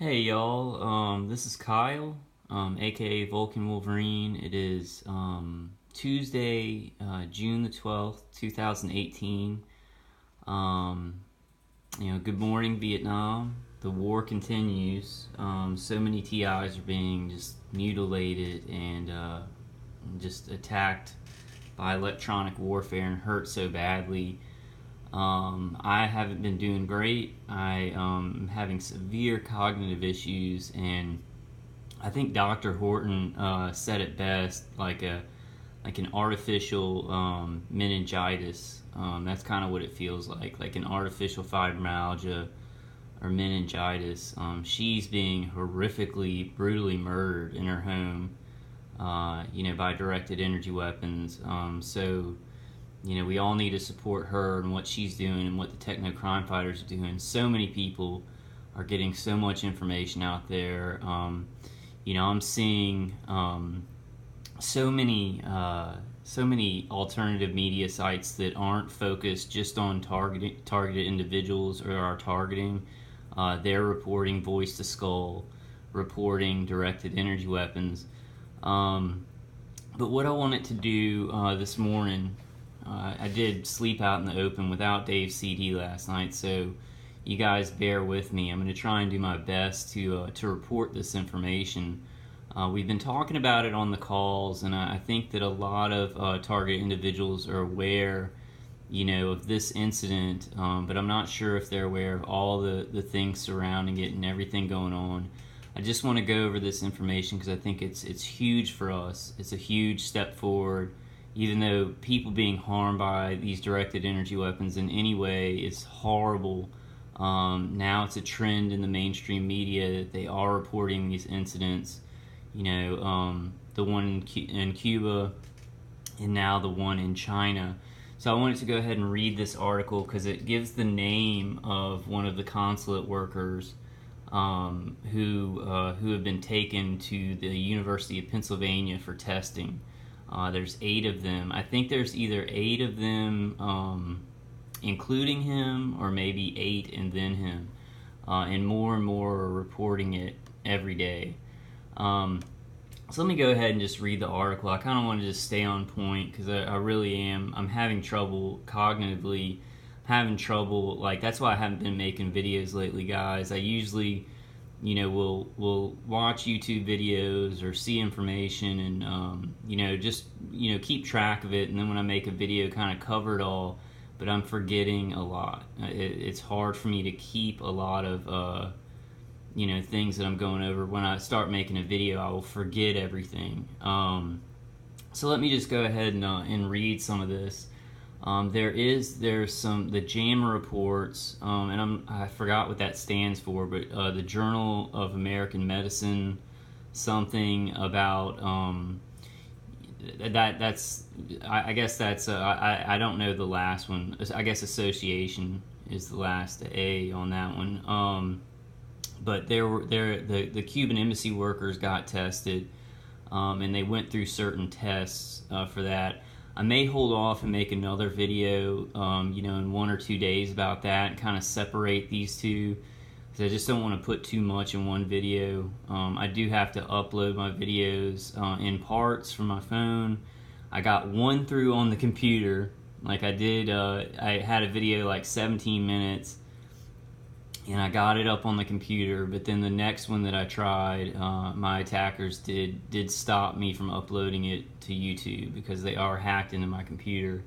Hey y'all, this is Kyle, aka Vulcan Wolverine. It is Tuesday, June the 12th, 2018. Um, Good morning, Vietnam. The war continues. So many TIs are being just mutilated and just attacked by electronic warfare and hurt so badly. I haven't been doing great. I am having severe cognitive issues, and I think Dr. Horton said it best, like an artificial meningitis. That's kind of what it feels like an artificial fibromyalgia or meningitis. She's being horrifically, brutally murdered in her home, by directed energy weapons. We all need to support her and what she's doing and what the techno crime fighters are doing. So many people are getting so much information out there. I'm seeing so many alternative media sites that aren't focused just on targeted individuals or are targeting. They're reporting voice to skull, reporting directed energy weapons. But what I wanted to do this morning, I did sleep out in the open without Dave's CD last night, so you guys bear with me. I'm going to try and do my best to report this information. We've been talking about it on the calls, and I think that a lot of target individuals are aware, of this incident, but I'm not sure if they're aware of all the things surrounding it and everything going on. I just want to go over this information because I think it's huge for us. It's a huge step forward. Even though people being harmed by these directed energy weapons in any way is horrible, now it's a trend in the mainstream media that they are reporting these incidents. The one in Cuba and now the one in China. So I wanted to go ahead and read this article because it gives the name of one of the consulate workers who have been taken to the University of Pennsylvania for testing. There's 8 of them. I think there's either 8 of them including him or maybe 8 and then him. And more are reporting it every day. So let me go ahead and just read the article. I kind of want to just stay on point because I really am. I'm having trouble cognitively. Having trouble, that's why I haven't been making videos lately, guys. I usually will watch YouTube videos or see information and just keep track of it, and then when I make a video, kind of cover it all. But I'm forgetting a lot. It's hard for me to keep a lot of things that I'm going over. When I start making a video, I will forget everything. So let me just go ahead and read some of this. There's some the JAMA reports, and I forgot what that stands for, but the Journal of American Medicine, something about that's I guess that's I don't know the last one. I guess Association is the last A on that one. But the Cuban embassy workers got tested, and they went through certain tests for that. I may hold off and make another video, in 1 or 2 days about that and kind of separate these two because I just don't want to put too much in one video. I do have to upload my videos in parts from my phone. I got one through on the computer, like I did. I had a video 17 minutes, and I got it up on the computer, but then the next one that I tried, my attackers did stop me from uploading it to YouTube because they are hacked into my computer.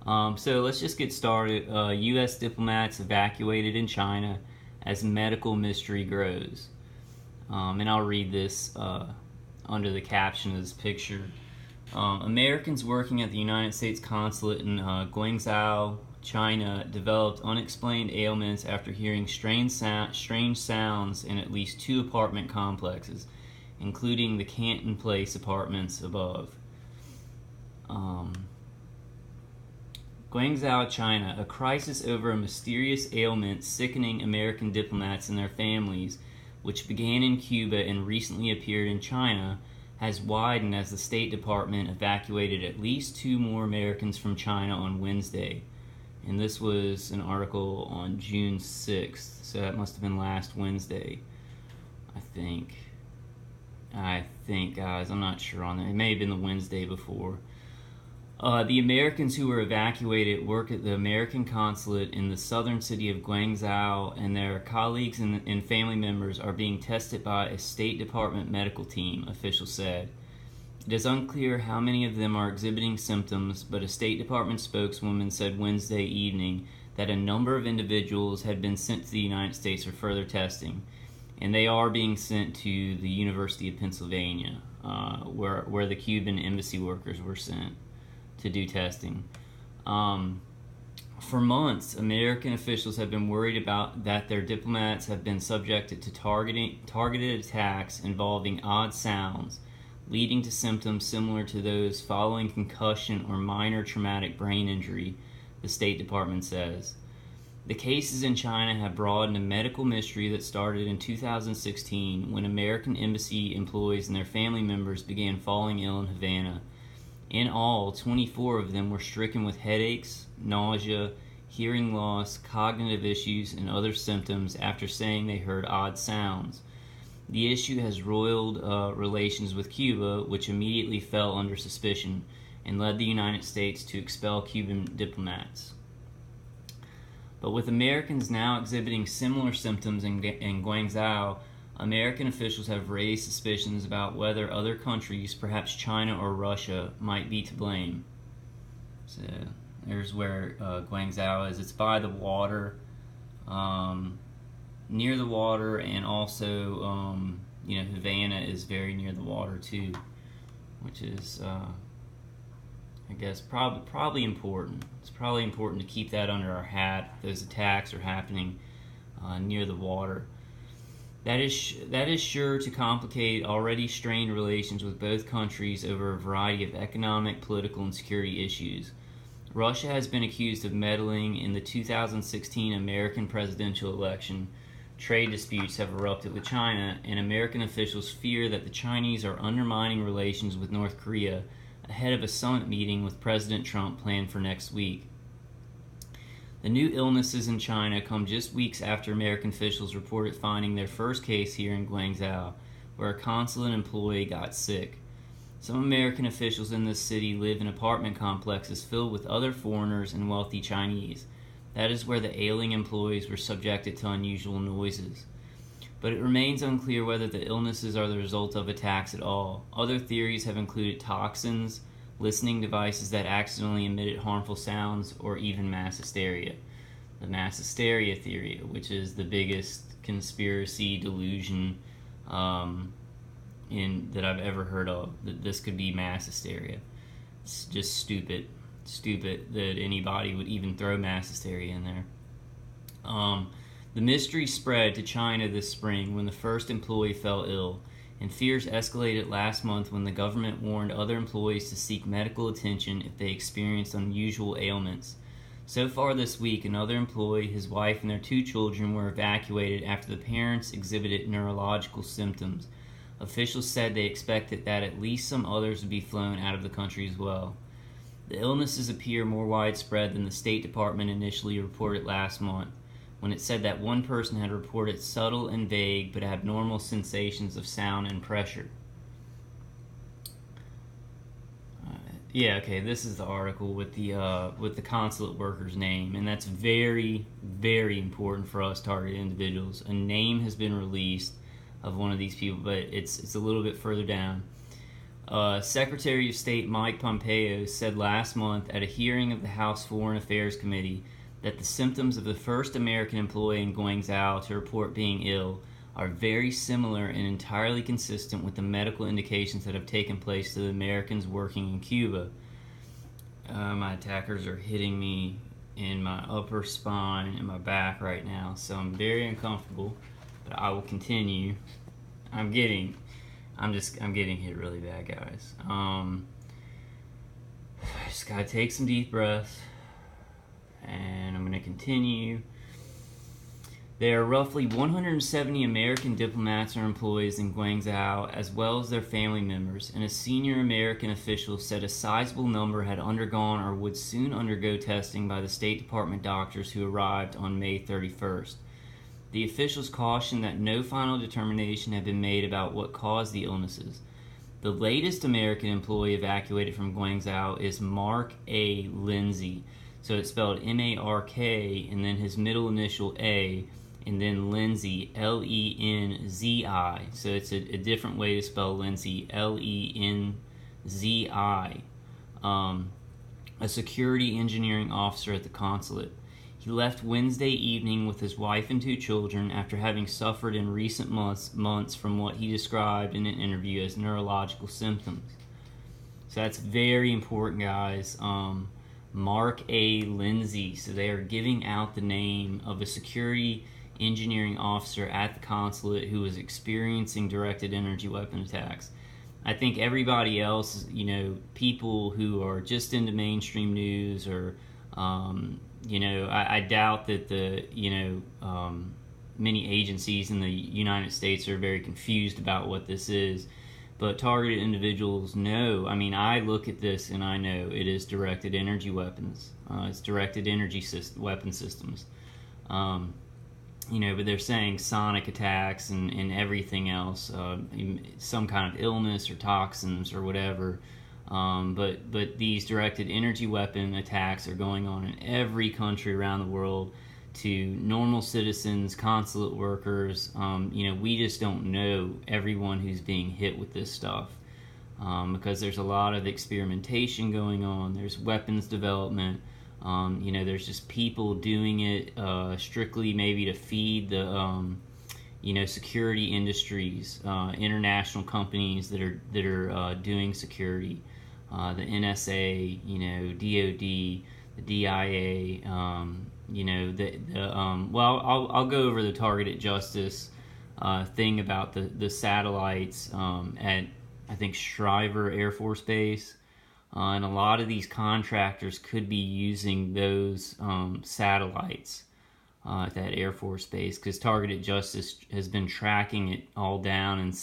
So let's just get started. U.S. diplomats evacuated in China as medical mystery grows. And I'll read this under the caption of this picture. Americans working at the United States Consulate in Guangzhou, China, developed unexplained ailments after hearing strange sounds in at least 2 apartment complexes, including the Canton Place apartments above. Guangzhou, China, a crisis over a mysterious ailment sickening American diplomats and their families, which began in Cuba and recently appeared in China, has widened as the State Department evacuated at least 2 more Americans from China on Wednesday. And this was an article on June 6th, so that must have been last Wednesday. I think. Guys, I'm not sure on that. It may have been the Wednesday before. The Americans who were evacuated work at the American Consulate in the southern city of Guangzhou, and their colleagues and family members are being tested by a State Department medical team, officials said. It is unclear how many of them are exhibiting symptoms, but a State Department spokeswoman said Wednesday evening that a number of individuals had been sent to the United States for further testing, and they are being sent to the University of Pennsylvania, where the Cuban embassy workers were sent to do testing. For months, American officials have been worried about that their diplomats have been subjected to targeted attacks involving odd sounds, leading to symptoms similar to those following concussion or minor traumatic brain injury, the State Department says. The cases in China have broadened a medical mystery that started in 2016 when American embassy employees and their family members began falling ill in Havana. In all, 24 of them were stricken with headaches, nausea, hearing loss, cognitive issues, and other symptoms after saying they heard odd sounds. The issue has roiled relations with Cuba, which immediately fell under suspicion and led the United States to expel Cuban diplomats. But with Americans now exhibiting similar symptoms in Guangzhou, American officials have raised suspicions about whether other countries, perhaps China or Russia, might be to blame. So there's where Guangzhou is. It's by the water, near the water, and also, Havana is very near the water too, which is, I guess, probably important. It's probably important to keep that under our hat. Those attacks are happening near the water. That is sure to complicate already strained relations with both countries over a variety of economic, political, and security issues. Russia has been accused of meddling in the 2016 American presidential election. Trade disputes have erupted with China, and American officials fear that the Chinese are undermining relations with North Korea ahead of a summit meeting with President Trump planned for next week. The new illnesses in China come just weeks after American officials reported finding their first case here in Guangzhou, where a consulate employee got sick. Some American officials in this city live in apartment complexes filled with other foreigners and wealthy Chinese. That is where the ailing employees were subjected to unusual noises. But it remains unclear whether the illnesses are the result of attacks at all. Other theories have included toxins, listening devices that accidentally emitted harmful sounds, or even mass hysteria. The mass hysteria theory, which is the biggest conspiracy delusion that I've ever heard of, that this could be mass hysteria. It's just stupid that anybody would even throw mass hysteria in there. The mystery spread to China this spring when the first employee fell ill, and fears escalated last month when the government warned other employees to seek medical attention if they experienced unusual ailments. So far this week, another employee, his wife, and their 2 children were evacuated after the parents exhibited neurological symptoms. Officials said they expected that at least some others would be flown out of the country as well. The illnesses appear more widespread than the State Department initially reported last month, when it said that one person had reported subtle and vague but abnormal sensations of sound and pressure. This is the article with the consulate worker's name, and that's very, very important for us targeted individuals. A name has been released of one of these people, but it's a little bit further down. Secretary of State Mike Pompeo said last month at a hearing of the House Foreign Affairs Committee that the symptoms of the first American employee in Guangzhou to report being ill are very similar and entirely consistent with the medical indications that have taken place to the Americans working in Cuba. My attackers are hitting me in my upper spine and my back right now, so I'm very uncomfortable, but I will continue. I'm getting hit really bad, guys. Just gotta take some deep breaths. And I'm going to continue. There are roughly 170 American diplomats or employees in Guangzhou, as well as their family members, and a senior American official said a sizable number had undergone or would soon undergo testing by the State Department doctors who arrived on May 31st. The officials cautioned that no final determination had been made about what caused the illnesses. The latest American employee evacuated from Guangzhou is Mark A. Lindzi. So it's spelled M-A-R-K, and then his middle initial A, and then Lindzi, L-E-N-Z-I. So it's a different way to spell Lindzi, L-E-N-Z-I. A security engineering officer at the consulate. He left Wednesday evening with his wife and 2 children after having suffered in recent months from what he described in an interview as neurological symptoms. So that's very important, guys. Mark A. Lindzi. So they are giving out the name of a security engineering officer at the consulate who was experiencing directed energy weapon attacks. I think everybody else, people who are just into mainstream news or, I doubt that many agencies in the United States are very confused about what this is. But targeted individuals know. I mean, I look at this and I know it is directed energy weapons. It's directed energy weapon systems. But they're saying sonic attacks and everything else, some kind of illness or toxins or whatever. But these directed energy weapon attacks are going on in every country around the world to normal citizens, consulate workers. We just don't know everyone who's being hit with this stuff because there's a lot of experimentation going on. There's weapons development. There's just people doing it strictly maybe to feed the security industries, international companies that are doing security, the NSA, DoD, the DIA. I'll go over the targeted justice thing about the satellites at I think Shriver Air Force Base. And a lot of these contractors could be using those satellites at that Air Force Base because Targeted Justice has been tracking it all down and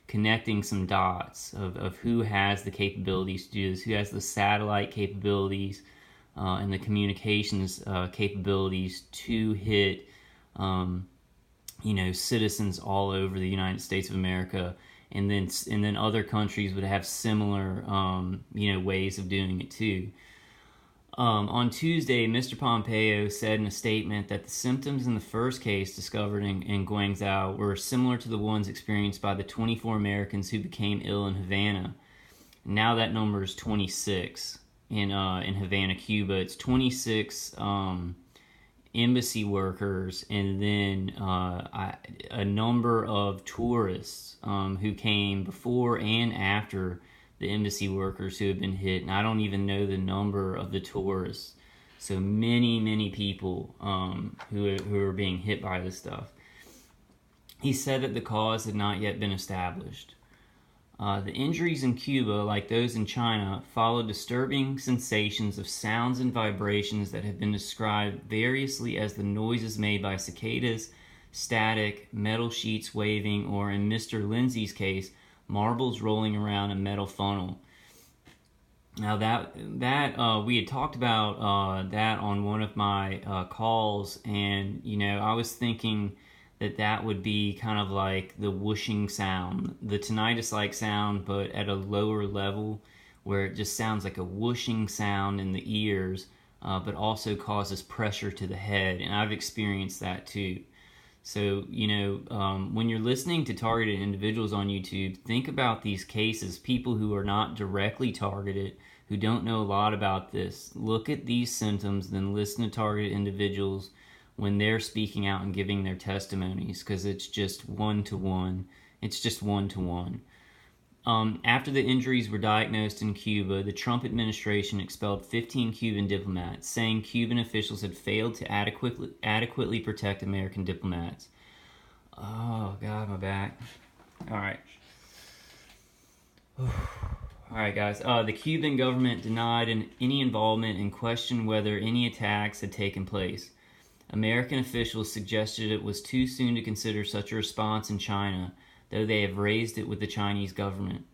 connecting some dots of who has the capabilities to do this, who has the satellite capabilities and the communications capabilities to hit, citizens all over the United States of America. And then other countries would have similar, ways of doing it too. On Tuesday, Mr. Pompeo said in a statement that the symptoms in the first case discovered in Guangzhou were similar to the ones experienced by the 24 Americans who became ill in Havana. Now that number is 26 in Havana, Cuba. It's 26 embassy workers, and then a number of tourists who came before and after the embassy workers who have been hit. And I don't even know the number of the tourists. So many people who are being hit by this stuff. He said that the cause had not yet been established. The injuries in Cuba, like those in China, follow disturbing sensations of sounds and vibrations that have been described variously as the noises made by cicadas, static, metal sheets waving, or in Mr. Lindzi's case, marbles rolling around a metal funnel. Now that we had talked about that on one of my calls, and I was thinking that would be kind of like the whooshing sound, the tinnitus-like sound, but at a lower level, where it just sounds like a whooshing sound in the ears, but also causes pressure to the head. And I've experienced that too. So, when you're listening to targeted individuals on YouTube, think about these cases, people who are not directly targeted, who don't know a lot about this. Look at these symptoms, then listen to targeted individuals when they're speaking out and giving their testimonies, because it's just one-to-one. It's just one-to-one. After the injuries were diagnosed in Cuba, the Trump administration expelled 15 Cuban diplomats, saying Cuban officials had failed to adequately protect American diplomats. Oh, God, my back. All right. All right, guys. The Cuban government denied any involvement and questioned whether any attacks had taken place. American officials suggested it was too soon to consider such a response in China, though they have raised it with the Chinese government.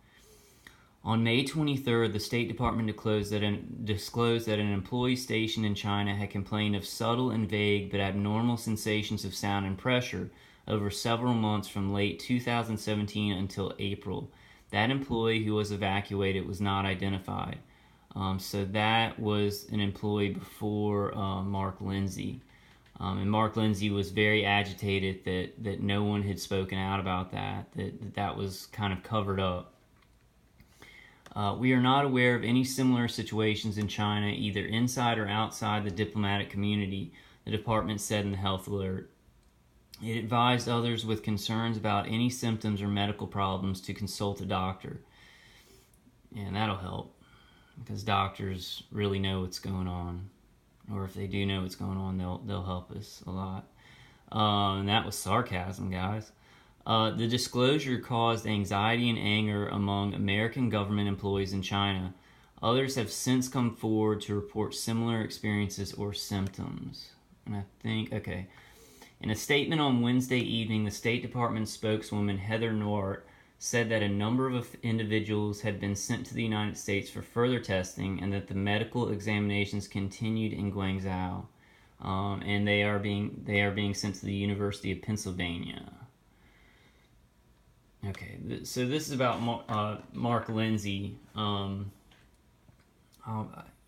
On May 23rd, the State Department disclosed that an employee stationed in China had complained of subtle and vague but abnormal sensations of sound and pressure over several months from late 2017 until April. That employee who was evacuated was not identified. So that was an employee before Mark Lindzi. And Mark Lindzi was very agitated that no one had spoken out about that was kind of covered up. We are not aware of any similar situations in China, either inside or outside the diplomatic community, the department said in the health alert. It advised others with concerns about any symptoms or medical problems to consult a doctor. And that'll help, because doctors really know what's going on. Or if they do know what's going on, they'll help us a lot. And that was sarcasm, guys. The disclosure caused anxiety and anger among American government employees in China. Others have since come forward to report similar experiences or symptoms. And I think, okay. In a statement on Wednesday evening, the State Department spokeswoman Heather Nauert said that a number of individuals had been sent to the United States for further testing and that the medical examinations continued in Guangzhou. And they are being sent to the University of Pennsylvania. Okay, so this is about Mark Lindzi.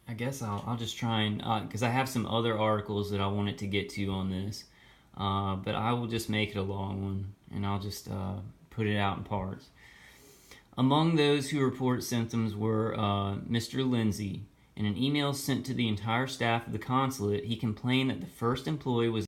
I guess I'll just try and, because I have some other articles that I wanted to get to on this, but I will just make it a long one, and I'll just put it out in parts. Among those who report symptoms were Mr. Lindzi. In an email sent to the entire staff of the consulate, he complained that the first employee was